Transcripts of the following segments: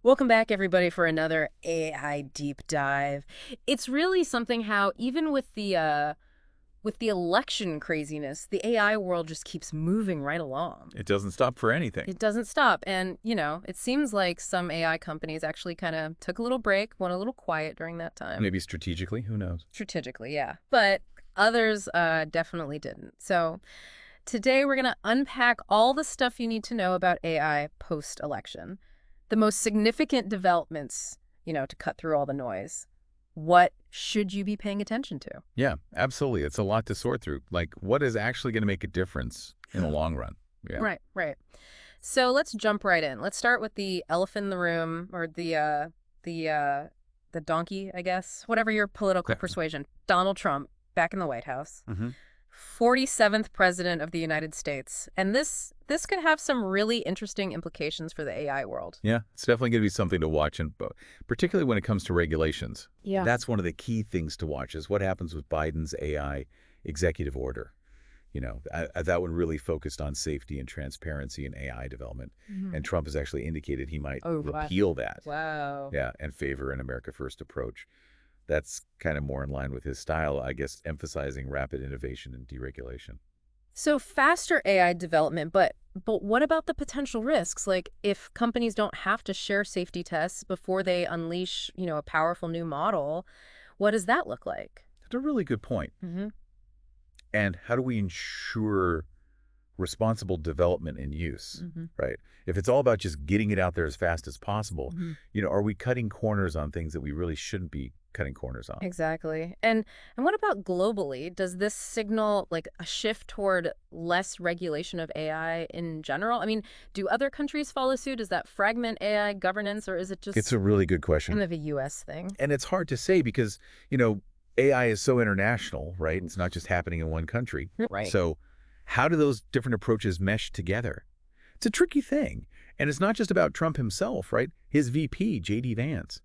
Welcome back, everybody, for another AI deep dive. It's really something how even with the election craziness, the AI world just keeps moving right along. It doesn't stop for anything. It doesn't stop, and it seems like some AI companies actually kind of took a little break, went a little quiet during that time. Maybe strategically, who knows? Strategically, yeah, but others definitely didn't. So today we're gonna unpack all the stuff you need to know about AI post-election. The most significant developments, to cut through all the noise. What should you be paying attention to? Yeah, absolutely. It's a lot to sort through. Like, what is actually going to make a difference in the long run? Yeah. Right, right. So let's jump right in. Let's start with the elephant in the room, or the donkey, I guess. Whatever your political Okay. persuasion. Donald Trump back in the White House. hmm 47th president of the United States. And this could have some really interesting implications for the AI world. Yeah, it's definitely going to be something to watch, and particularly when it comes to regulations. Yeah. That's one of the key things to watch is what happens with Biden's AI executive order. That one really focused on safety and transparency in AI development. And Trump has actually indicated he might Oh, wow. repeal that. Wow. Yeah, and favor an America First approach. That's kind of more in line with his style, I guess, emphasizing rapid innovation and deregulation. So faster AI development, but what about the potential risks? Like if companies don't have to share safety tests before they unleash, a powerful new model, what does that look like? That's a really good point. Mm-hmm. And how do we ensure responsible development and use, Mm-hmm. right? If it's all about just getting it out there as fast as possible, Mm-hmm. are we cutting corners on things that we really shouldn't be cutting corners on? Exactly. And what about globally? Does this signal like a shift toward less regulation of AI in general? I mean, do other countries follow suit? Does that fragment AI governance, or is it It's just a really good question. kind of a US thing? And it's hard to say because, AI is so international, right? It's not just happening in one country. Right. So how do those different approaches mesh together? It's a tricky thing. And it's not just about Trump himself, right? His VP, J.D. Vance.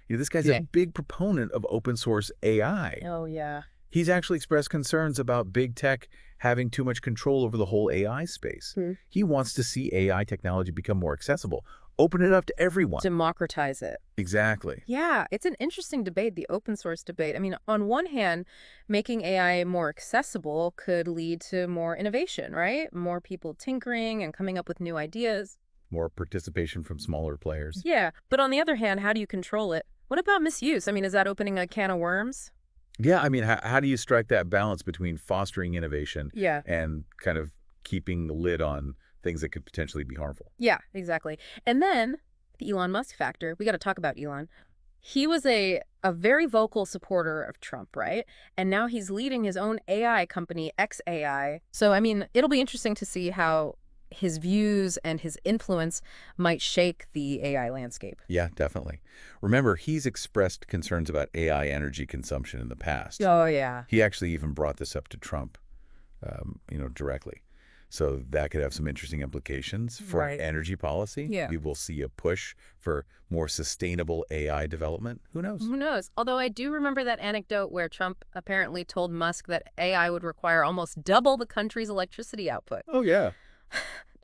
This guy's Yeah. a big proponent of open source AI. Oh, yeah. He's actually expressed concerns about big tech having too much control over the whole AI space. Hmm. He wants to see AI technology become more accessible, open it up to everyone. Democratize it. Exactly. Yeah, it's an interesting debate, the open source debate. I mean, on one hand, making AI more accessible could lead to more innovation, right? More people tinkering and coming up with new ideas. More participation from smaller players. Yeah, but on the other hand, how do you control it? What about misuse? I mean, is that opening a can of worms? Yeah, I mean, how do you strike that balance between fostering innovation Yeah. and kind of keeping the lid on things that could potentially be harmful? Yeah, exactly. And then the Elon Musk factor. We got to talk about Elon. He was a very vocal supporter of Trump, right? And now he's leading his own AI company, XAI. So, I mean, it'll be interesting to see how his views and his influence might shake the AI landscape. Yeah, definitely. Remember, he's expressed concerns about AI energy consumption in the past. Oh, yeah. He actually even brought this up to Trump, directly. So that could have some interesting implications for Right. energy policy. Yeah. We will see a push for more sustainable AI development. Who knows? Who knows? Although I do remember that anecdote where Trump apparently told Musk that AI would require almost double the country's electricity output. Oh, yeah.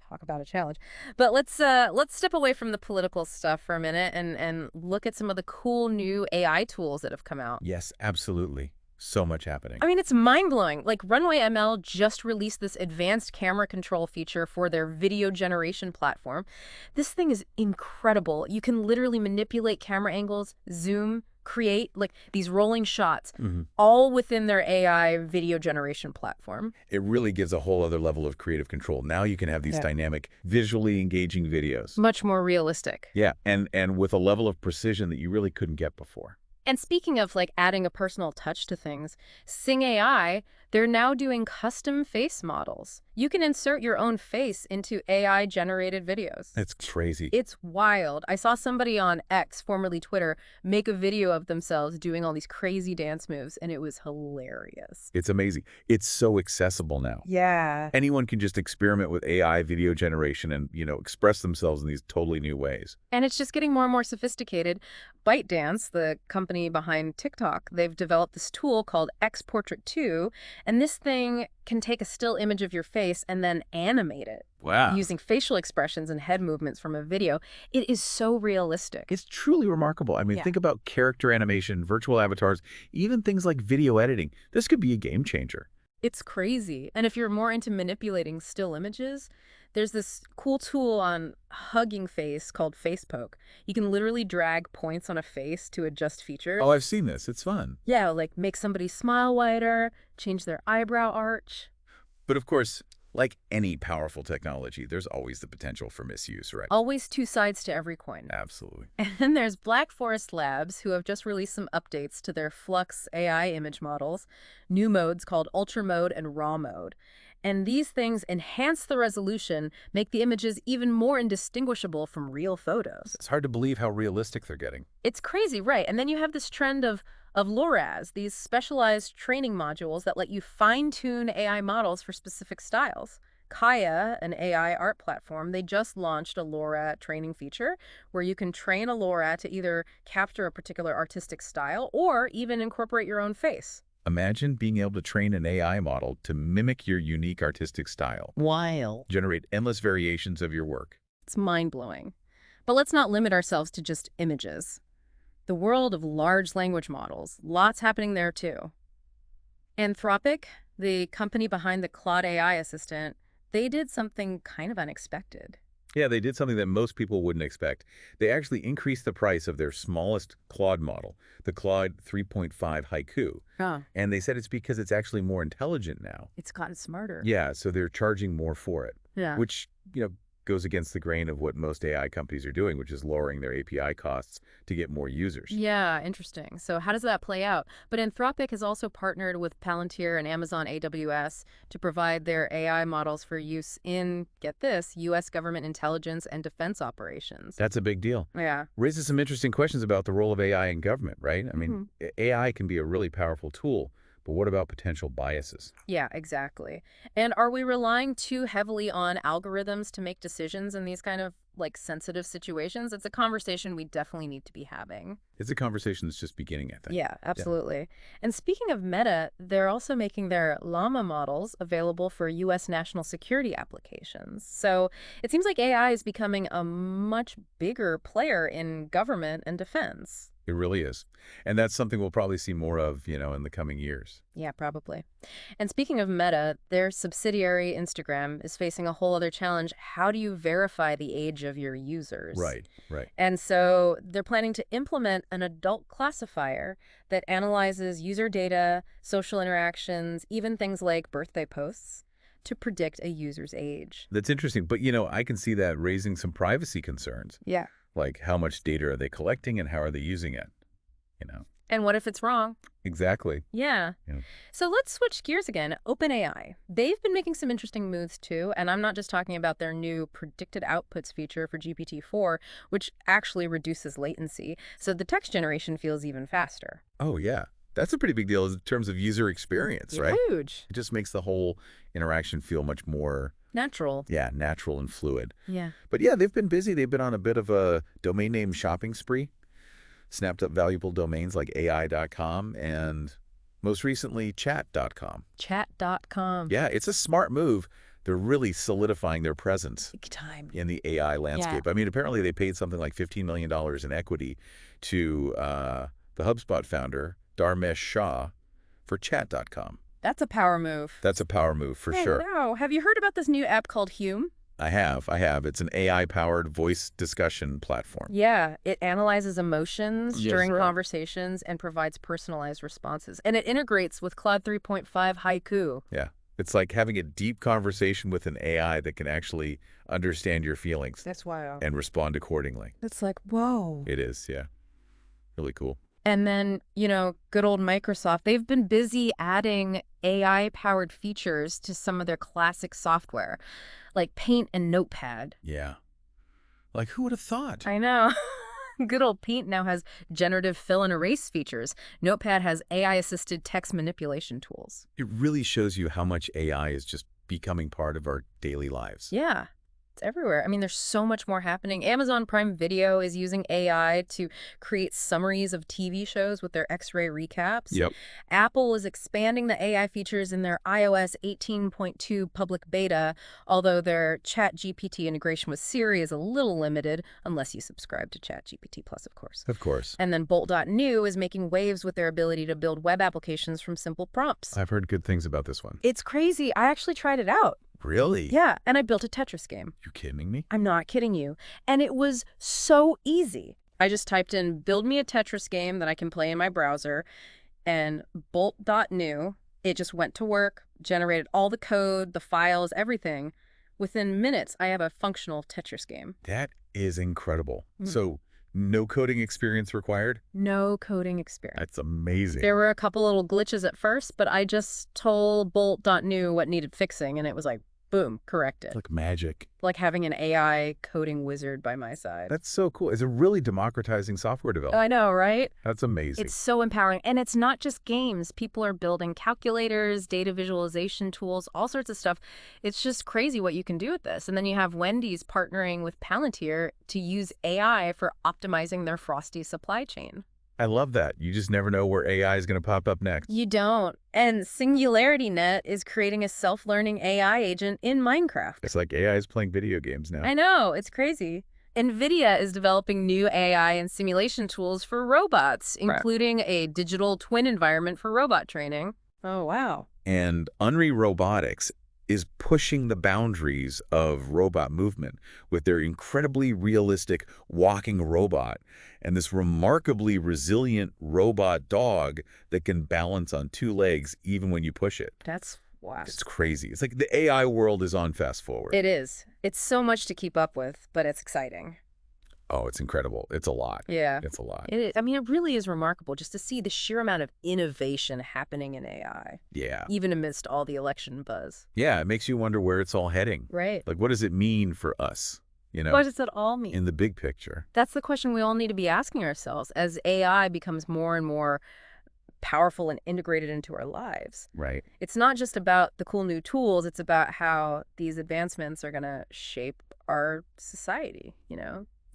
Talk about a challenge. But let's step away from the political stuff for a minute and look at some of the cool new AI tools that have come out. Yes, absolutely. So much happening. I mean, it's mind-blowing. Like Runway ML just released this advanced camera control feature for their video generation platform. This thing is incredible. You can literally manipulate camera angles, zoom, create like these rolling shots, all within their AI video generation platform. It really gives a whole other level of creative control. Now you can have these Yeah. dynamic, visually engaging videos. Much more realistic. Yeah, and with a level of precision that you really couldn't get before. And speaking of like adding a personal touch to things, Sing AI, they're now doing custom face models. You can insert your own face into AI generated videos. It's crazy. It's wild. I saw somebody on X, formerly Twitter, make a video of themselves doing all these crazy dance moves, and it was hilarious. It's amazing. It's so accessible now. Yeah. Anyone can just experiment with AI video generation and, express themselves in these totally new ways. And it's just getting more and more sophisticated. ByteDance, the company behind TikTok, they've developed this tool called X Portrait 2, And this thing can take a still image of your face and then animate it Wow. using facial expressions and head movements from a video. It is so realistic. It's truly remarkable. I mean, Yeah. think about character animation, virtual avatars, even things like video editing. This could be a game changer. It's crazy. And if you're more into manipulating still images, there's this cool tool on Hugging Face called Face Poke. You can literally drag points on a face to adjust features. Oh, I've seen this. It's fun. Yeah, like make somebody smile wider, change their eyebrow arch. But of course, like any powerful technology, there's always the potential for misuse, right? Always two sides to every coin. Absolutely. And then there's Black Forest Labs, who have just released some updates to their Flux AI image models, new modes called Ultra Mode and Raw Mode. And these things enhance the resolution, make the images even more indistinguishable from real photos. It's hard to believe how realistic they're getting. It's crazy, right? And then you have this trend of LoRa's, these specialized training modules that let you fine-tune AI models for specific styles. Kaya, an AI art platform, they just launched a LoRa training feature where you can train a LoRa to either capture a particular artistic style or even incorporate your own face. Imagine being able to train an AI model to mimic your unique artistic style, Wild. generate endless variations of your work. It's mind-blowing. But let's not limit ourselves to just images. The world of large language models, lots happening there too. Anthropic, the company behind the Claude AI assistant, they did something kind of unexpected. Yeah, they did something that most people wouldn't expect. They actually increased the price of their smallest Claude model, the Claude 3.5 Haiku. Huh. And they said it's because it's actually more intelligent now. It's gotten smarter. Yeah, so they're charging more for it, Yeah. which, goes against the grain of what most AI companies are doing, which is lowering their API costs to get more users. Yeah, interesting. So how does that play out? But Anthropic has also partnered with Palantir and Amazon AWS to provide their AI models for use in, get this, U.S. government intelligence and defense operations. That's a big deal. Yeah. Raises some interesting questions about the role of AI in government, right? I mean, AI can be a really powerful tool, but what about potential biases? Yeah, exactly. And are we relying too heavily on algorithms to make decisions in these kind of sensitive situations? It's a conversation we definitely need to be having. It's a conversation that's just beginning, I think. Yeah, absolutely. And speaking of Meta, they're also making their Llama models available for U.S. national security applications. So it seems like AI is becoming a much bigger player in government and defense. It really is. And that's something we'll probably see more of, in the coming years. Yeah, probably. And speaking of Meta, their subsidiary Instagram is facing a whole other challenge. How do you verify the age of your users? Right, right. And so they're planning to implement an adult classifier that analyzes user data, social interactions, even things like birthday posts, to predict a user's age. That's interesting. But, I can see that raising some privacy concerns. Yeah. Like how much data are they collecting and how are they using it? And what if it's wrong? Exactly. Yeah. Yeah. So let's switch gears again. OpenAI. They've been making some interesting moves too, and I'm not just talking about their new predicted outputs feature for GPT-4, which actually reduces latency, so the text generation feels even faster. Oh, yeah. That's a pretty big deal in terms of user experience, right? Huge. It just makes the whole interaction feel much more, Natural. natural and fluid. Yeah. But yeah, they've been busy. They've been on a bit of a domain name shopping spree, snapped up valuable domains like ai.com and most recently chat.com. Chat.com. Yeah, it's a smart move. They're really solidifying their presence Big time. in the AI landscape. I mean, apparently they paid something like $15 million in equity to the HubSpot founder, Dharmesh Shah, for chat.com. That's a power move. That's a power move for sure. Wow. Have you heard about this new app called Hume? I have. It's an AI-powered voice discussion platform. Yeah, it analyzes emotions Yes, during right. conversations and provides personalized responses. And it integrates with Claude 3.5 Haiku. Yeah. It's like having a deep conversation with an AI that can actually understand your feelings That's wild. and respond accordingly. It's like, whoa. It is, yeah. Really cool. And then, good old Microsoft, they've been busy adding AI-powered features to some of their classic software, like Paint and Notepad. Yeah. Like, who would have thought? I know. Good old Paint now has generative fill and erase features. Notepad has AI-assisted text manipulation tools. It really shows you how much AI is just becoming part of our daily lives. Yeah. It's everywhere. I mean, there's so much more happening. Amazon Prime Video is using AI to create summaries of TV shows with their X-ray recaps. Yep. Apple is expanding the AI features in their iOS 18.2 public beta, although their ChatGPT integration with Siri is a little limited, unless you subscribe to ChatGPT Plus, of course. Of course. And then Bolt.new is making waves with their ability to build web applications from simple prompts. I've heard good things about this one. It's crazy. I actually tried it out. Really? Yeah, and I built a Tetris game. You kidding me? I'm not kidding you. And it was so easy. I just typed in, build me a Tetris game that I can play in my browser, and bolt.new, it just went to work, generated all the code, the files, everything. Within minutes, I have a functional Tetris game. That is incredible. So no coding experience required? No coding experience. That's amazing. There were a couple little glitches at first, but I just told bolt.new what needed fixing, and it was like, boom, corrected. It's like magic. Like having an AI coding wizard by my side. That's so cool. Is it really democratizing software development? I know, right? That's amazing. It's so empowering. And it's not just games. People are building calculators, data visualization tools, all sorts of stuff. It's just crazy what you can do with this. And then you have Wendy's partnering with Palantir to use AI for optimizing their Frosty supply chain. I love that. You just never know where AI is going to pop up next. You don't. And SingularityNet is creating a self-learning AI agent in Minecraft. It's like AI is playing video games now. I know. It's crazy. NVIDIA is developing new AI and simulation tools for robots, including a digital twin environment for robot training. Oh, wow. And Unri Robotics is pushing the boundaries of robot movement with their incredibly realistic walking robot and this remarkably resilient robot dog that can balance on two legs even when you push it. That's wow. It's crazy. It's like the AI world is on fast forward. It is. It's so much to keep up with, but it's exciting. Oh, it's incredible. It's a lot. Yeah. It's a lot. It is. I mean, it really is remarkable just to see the sheer amount of innovation happening in AI. Yeah. Even amidst all the election buzz. Yeah, it makes you wonder where it's all heading. Right. Like, what does it mean for us? You know, what does it all mean? in the big picture. That's the question we all need to be asking ourselves as AI becomes more and more powerful and integrated into our lives. Right. It's not just about the cool new tools. It's about how these advancements are going to shape our society,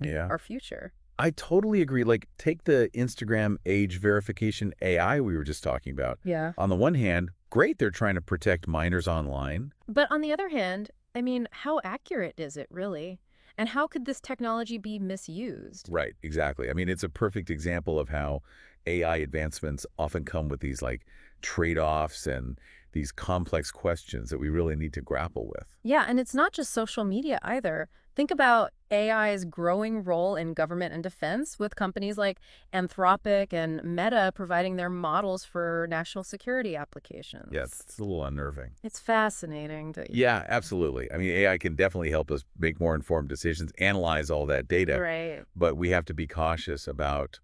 Yeah. our future. I totally agree. Like, take the Instagram age verification AI we were just talking about. Yeah. On the one hand, great, they're trying to protect minors online. But on the other hand, I mean, how accurate is it really? And how could this technology be misused? Right, exactly. I mean, it's a perfect example of how AI advancements often come with these like trade-offs and these complex questions that we really need to grapple with. Yeah, and it's not just social media either. Think about AI's growing role in government and defense with companies like Anthropic and Meta providing their models for national security applications. Yeah, it's a little unnerving. It's fascinating. Yeah, absolutely. I mean, AI can definitely help us make more informed decisions, analyze all that data. Right. But we have to be cautious about,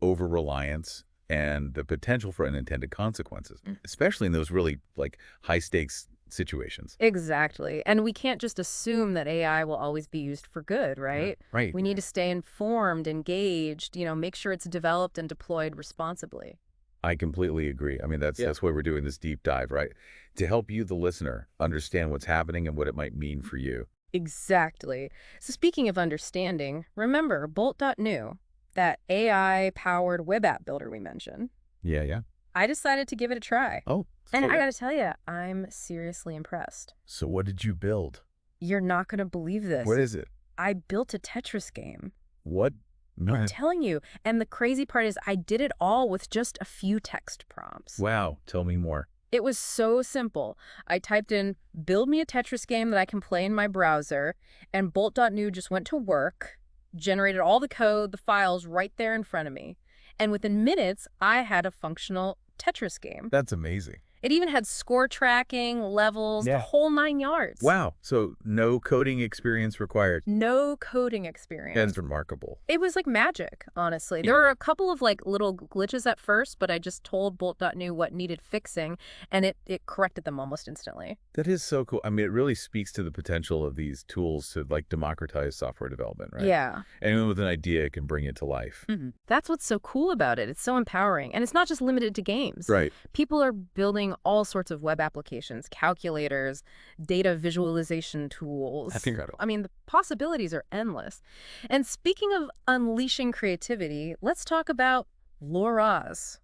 over-reliance and the potential for unintended consequences, especially in those really like high-stakes situations. Exactly. And we can't just assume that AI will always be used for good, right? Yeah, right. We need to stay informed, engaged, make sure it's developed and deployed responsibly. I completely agree. I mean, that's why we're doing this deep dive, right? To help you, the listener, understand what's happening and what it might mean for you. Exactly. So speaking of understanding, remember Bolt.new, that AI-powered web app builder we mentioned. Yeah. I decided to give it a try. Oh. And I got to tell you, I'm seriously impressed. So what did you build? You're not going to believe this. What is it? I built a Tetris game. What? No. I'm telling you. And the crazy part is I did it all with just a few text prompts. Wow. Tell me more. It was so simple. I typed in, build me a Tetris game that I can play in my browser, and Bolt.new just went to work, generated all the code, the files right there in front of me. And within minutes, I had a functional Tetris game. That's amazing. It even had score tracking, levels, the whole 9 yards. Wow. So no coding experience required. No coding experience. That's remarkable. It was like magic, honestly. There were a couple of like little glitches at first, but I just told Bolt.new what needed fixing, and it corrected them almost instantly. That is so cool. I mean, it really speaks to the potential of these tools to like democratize software development, right? Yeah. Anyone with an idea can bring it to life. That's what's so cool about it. It's so empowering. And it's not just limited to games. Right. People are building powering all sorts of web applications, calculators, data visualization tools. That's incredible. I mean, the possibilities are endless. And speaking of unleashing creativity, let's talk about LoRa's.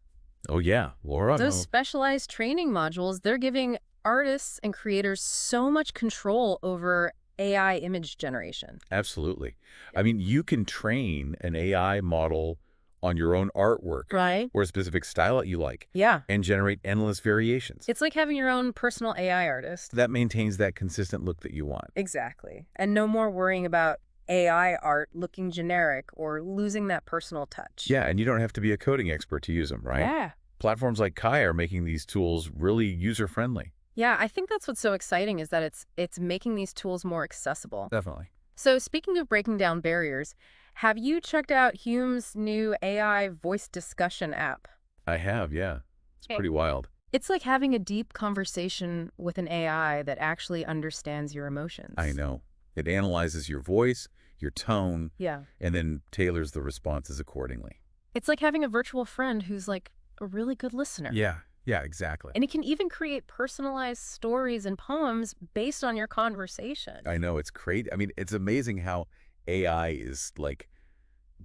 Oh, yeah. Laura? Those specialized training modules, they're giving artists and creators so much control over AI image generation. Absolutely. I mean, you can train an AI model on your own artwork Right. or a specific style that you like Yeah. and generate endless variations. It's like having your own personal AI artist. That maintains that consistent look that you want. Exactly. And no more worrying about AI art looking generic or losing that personal touch. Yeah, and you don't have to be a coding expert to use them, right? Yeah. Platforms like Kai are making these tools really user-friendly. Yeah, I think that's what's so exciting is that it's making these tools more accessible. Definitely. So speaking of breaking down barriers, have you checked out Hume's new AI voice discussion app? I have, yeah. It's Okay. pretty wild. It's like having a deep conversation with an AI that actually understands your emotions. I know. It analyzes your voice, your tone, Yeah. and then tailors the responses accordingly. It's like having a virtual friend who's like a really good listener. Yeah, exactly. And it can even create personalized stories and poems based on your conversation. I know, it's crazy. I mean, it's amazing how AI is like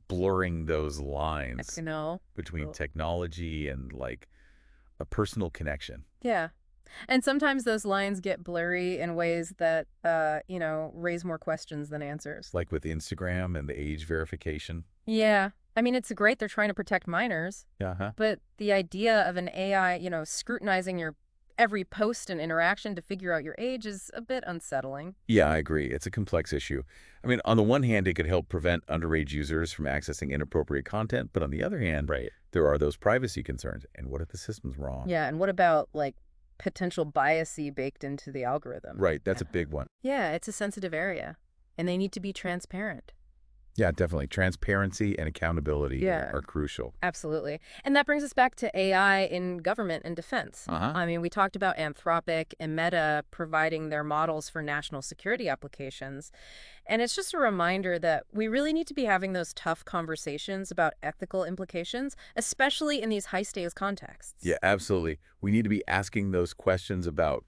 blurring those lines You know? between Oh. technology and like a personal connection. Yeah. And sometimes those lines get blurry in ways that, raise more questions than answers. Like with Instagram and the age verification. Yeah. I mean, it's great they're trying to protect minors, Uh-huh. but the idea of an AI, scrutinizing your every post and interaction to figure out your age is a bit unsettling. Yeah, I agree. It's a complex issue. I mean, on the one hand, it could help prevent underage users from accessing inappropriate content, but on the other hand, there are those privacy concerns. And what if the system's wrong? Yeah, and what about, like, potential biasy baked into the algorithm? Right, that's a big one. Yeah, it's a sensitive area, and they need to be transparent. Yeah, definitely. Transparency and accountability Yeah. are crucial. Absolutely. And that brings us back to AI in government and defense. Uh-huh. I mean, we talked about Anthropic and Meta providing their models for national security applications. And it's just a reminder that we really need to be having those tough conversations about ethical implications, especially in these high-stakes contexts. Yeah, absolutely. We need to be asking those questions about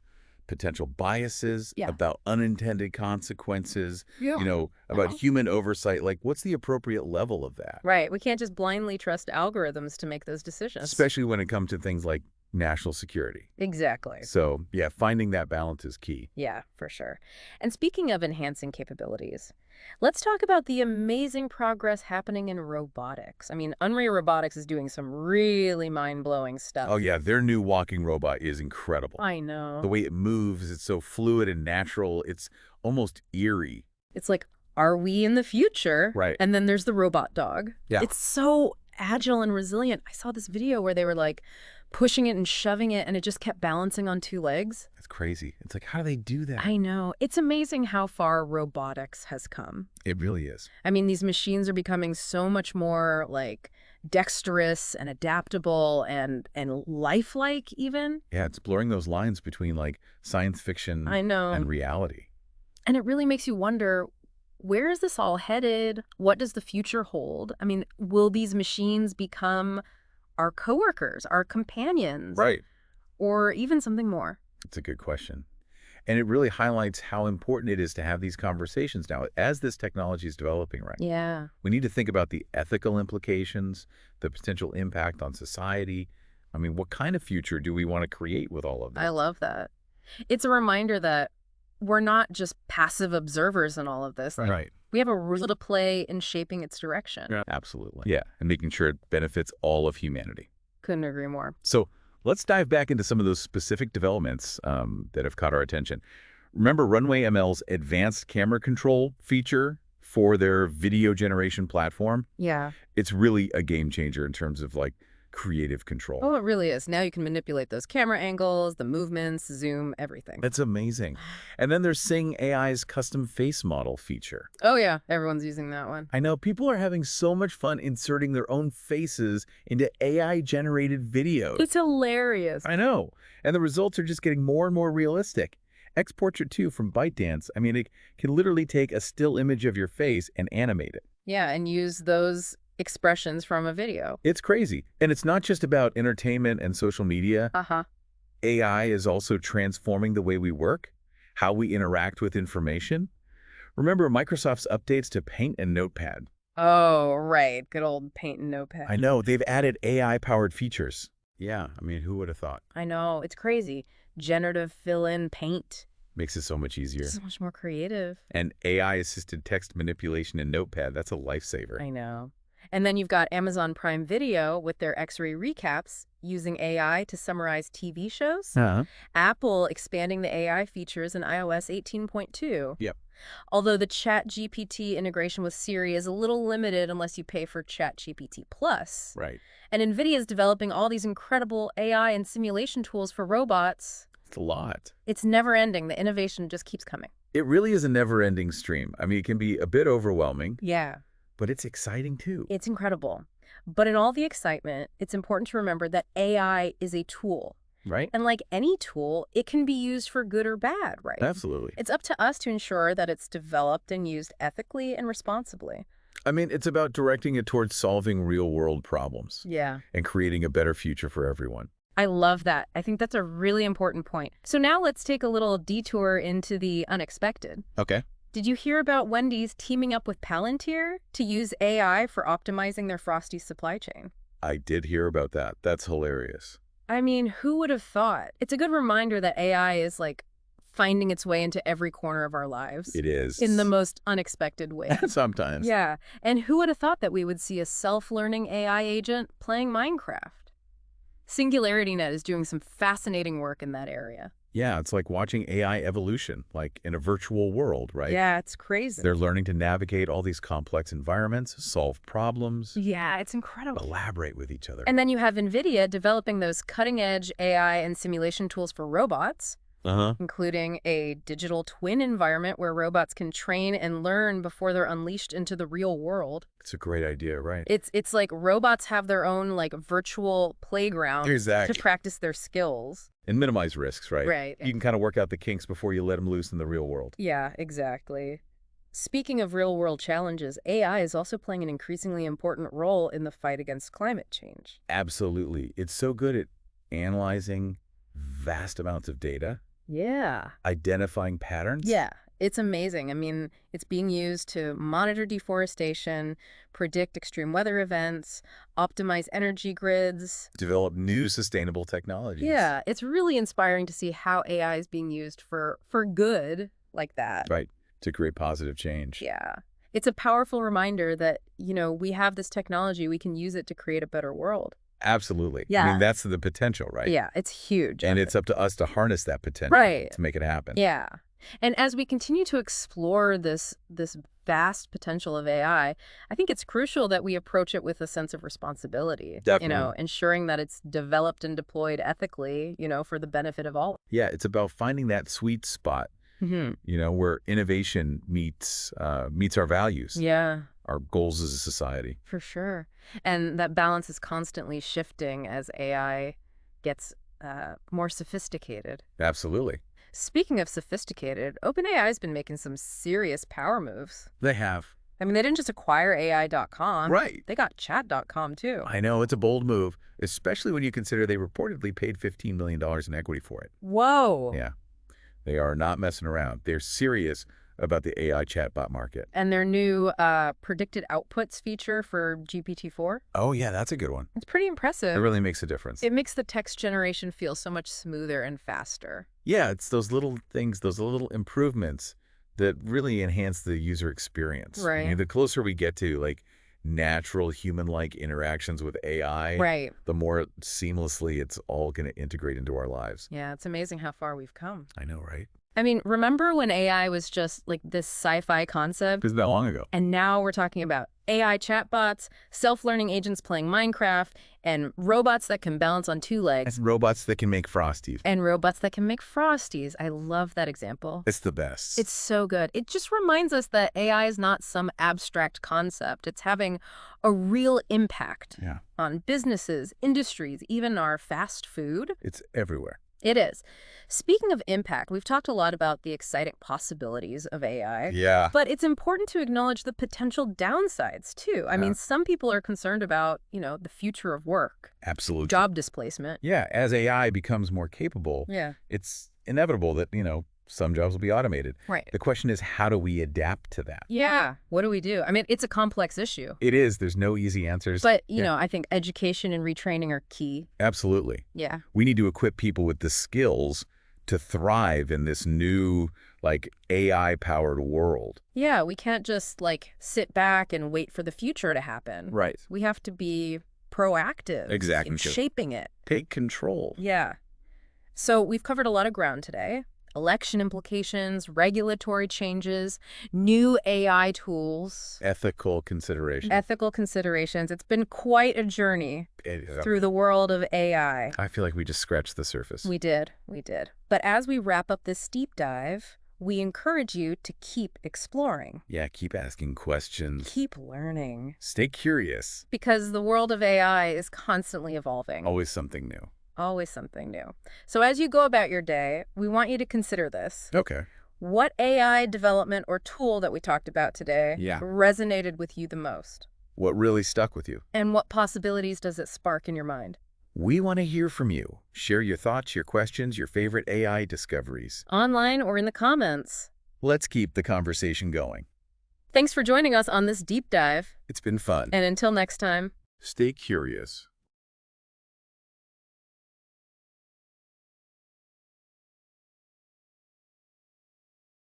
potential biases, Yeah. about unintended consequences, Yeah. about human oversight. Like, what's the appropriate level of that? Right. We can't just blindly trust algorithms to make those decisions. Especially when it comes to things like national security. Exactly. So, yeah, finding that balance is key. Yeah, for sure. And speaking of enhancing capabilities, let's talk about the amazing progress happening in robotics. I mean, Unreal Robotics is doing some really mind-blowing stuff. Oh, yeah, their new walking robot is incredible. I know. The way it moves, it's so fluid and natural. It's almost eerie. It's like, are we in the future? Right. And then there's the robot dog. Yeah. It's so agile and resilient. I saw this video where they were like pushing it and shoving it, and it just kept balancing on two legs. That's crazy. It's like, how do they do that? I know. It's amazing how far robotics has come. It really is. I mean, these machines are becoming so much more like dexterous and adaptable and lifelike even. Yeah, it's blurring those lines between like science fiction I know. and reality. And it really makes you wonder, where is this all headed? What does the future hold? I mean, will these machines become our coworkers, our companions? Right. Or even something more? It's a good question. And it really highlights how important it is to have these conversations now. As this technology is developing, right? Yeah. We need to think about the ethical implications, the potential impact on society. I mean, what kind of future do we want to create with all of this? I love that. It's a reminder that we're not just passive observers in all of this. Right. We have a role to play in shaping its direction. Yeah. Absolutely. Yeah, and making sure it benefits all of humanity. Couldn't agree more. So let's dive back into some of those specific developments that have caught our attention. Remember Runway ML's advanced camera control feature for their video generation platform? Yeah. It's really a game changer in terms of like creative control. Oh, it really is. Now you can manipulate those camera angles, the movements, zoom, everything. That's amazing. And then there's Sing AI's custom face model feature. Oh, yeah. Everyone's using that one. I know people are having so much fun inserting their own faces into AI-generated videos. It's hilarious. I know. And the results are just getting more and more realistic. Xportrait 2 from ByteDance, I mean, it can literally take a still image of your face and animate it. Yeah, and use those expressions from a video. It's crazy. And it's not just about entertainment and social media. Uh-huh. AI is also transforming the way we work, how we interact with information. Remember Microsoft's updates to Paint and Notepad? Oh, right. Good old Paint and Notepad. I know, they've added AI-powered features. Yeah, I mean, who would have thought? I know. It's crazy. Generative fill-in paint. Makes it so much easier. So much more creative. And AI-assisted text manipulation in Notepad, that's a lifesaver. I know. And then you've got Amazon Prime Video with their X-ray recaps using AI to summarize TV shows. Uh-huh. Apple expanding the AI features in iOS 18.2. Yep. Although the chatgpt integration with Siri is a little limited unless you pay for chatgpt Plus. Right. And NVIDIA is developing all these incredible AI and simulation tools for robots. It's a lot. It's never ending. The innovation just keeps coming. It really is a never-ending stream. I mean, it can be a bit overwhelming, Yeah. but it's exciting too. It's incredible. But in all the excitement, it's important to remember that AI is a tool. Right? And like any tool, it can be used for good or bad, right? Absolutely. It's up to us to ensure that it's developed and used ethically and responsibly. I mean, it's about directing it towards solving real-world problems Yeah. and creating a better future for everyone. I love that. I think that's a really important point. So now let's take a little detour into the unexpected. Okay. Did you hear about Wendy's teaming up with Palantir to use AI for optimizing their Frosty supply chain? I did hear about that. That's hilarious. I mean, who would have thought? It's a good reminder that AI is like finding its way into every corner of our lives. It is. In the most unexpected way. Sometimes. Yeah. And who would have thought that we would see a self-learning AI agent playing Minecraft? SingularityNet is doing some fascinating work in that area. Yeah, it's like watching AI evolution, like in a virtual world, right? Yeah, it's crazy. They're learning to navigate all these complex environments, solve problems, Yeah, it's incredible. collaborate with each other. And then you have NVIDIA developing those cutting-edge AI and simulation tools for robots, including a digital twin environment where robots can train and learn before they're unleashed into the real world. It's a great idea, right? It's like robots have their own like virtual playground Exactly. to practice their skills. And minimize risks, right? Right. You can kind of work out the kinks before you let them loose in the real world. Yeah, exactly. Speaking of real-world challenges, AI is also playing an increasingly important role in the fight against climate change. Absolutely. It's so good at analyzing vast amounts of data, Yeah. identifying patterns. Yeah, it's amazing. I mean, it's being used to monitor deforestation, predict extreme weather events, optimize energy grids. Develop new sustainable technologies. Yeah, it's really inspiring to see how AI is being used for good like that. Right. To create positive change. Yeah. It's a powerful reminder that, we have this technology, we can use it to create a better world. Absolutely. I Yeah. mean, that's the potential, right? Yeah, it's huge. And it's up to us to harness that potential. Right. To make it happen. Yeah. And as we continue to explore this vast potential of AI, I think it's crucial that we approach it with a sense of responsibility. Definitely. Ensuring that it's developed and deployed ethically, for the benefit of all. Yeah, it's about finding that sweet spot, where innovation meets our values, Yeah, our goals as a society. for sure. And that balance is constantly shifting as AI gets more sophisticated. Absolutely. Speaking of sophisticated, OpenAI has been making some serious power moves. They have. I mean, they didn't just acquire AI.com. Right. They got chat.com, too. I know, it's a bold move, especially when you consider they reportedly paid $15 million in equity for it. Whoa. Yeah. They are not messing around. They're serious about the AI chatbot market. And their new predicted outputs feature for GPT-4, Oh, yeah, that's a good one. it's pretty It impressive. really makes a difference. It makes the text generation feel so much smoother and faster. Yeah, it's those little things, those little improvements that really enhance the user experience. I Right. mean, the closer we get to like natural human-like interactions with AI, Right. the more seamlessly it's all going to integrate into our lives. Yeah, it's amazing how far we've come. I know, right? I mean, remember when AI was just like this sci-fi concept? It wasn't that long ago. And now we're talking about AI chatbots, self-learning agents playing Minecraft, and robots that can balance on two legs, And robots that can make Frosties. and robots that can make Frosties. I love that example. It's the best. It's so good. It just reminds us that AI is not some abstract concept. It's having a real impact Yeah. on businesses, industries, even our fast food. It's everywhere. It is. Speaking of impact, we've talked a lot about the exciting possibilities of AI, Yeah. but it's important to acknowledge the potential downsides, too. I mean, Uh, some people are concerned about, the future of work, Absolutely. job displacement. Yeah, as AI becomes more capable, Yeah. it's inevitable that, some jobs will be automated. Right. The question is, how do we adapt to that? Yeah. What do we do? I mean, it's a complex issue. It is. There's no easy answers. But, Yeah, I think education and retraining are key. absolutely. Yeah. We need to equip people with the skills to thrive in this new, AI-powered world. Yeah, we can't just, sit back and wait for the future to happen. Right. We have to be proactive Exactly. in shaping it. Take control. Yeah. So we've covered a lot of ground today. Election implications, regulatory changes, new AI tools, Ethical consideration. ethical considerations. It's been quite a journey It- through the world of AI. I feel like we just scratched the surface. We did. But as we wrap up this deep dive, we encourage you to keep exploring, Yeah, keep asking questions. keep learning, Stay curious. because the world of AI is constantly evolving. Always something new. Always something new. So as you go about your day, we want you to consider this. Okay. What AI development or tool that we talked about today Yeah. resonated with you the most? What really stuck with you? And what possibilities does it spark in your mind? We want to hear from you. Share your thoughts, your questions, your favorite AI discoveries. Online or in the comments. Let's keep the conversation going. Thanks for joining us on this deep dive. It's been fun. And until next time. Stay curious.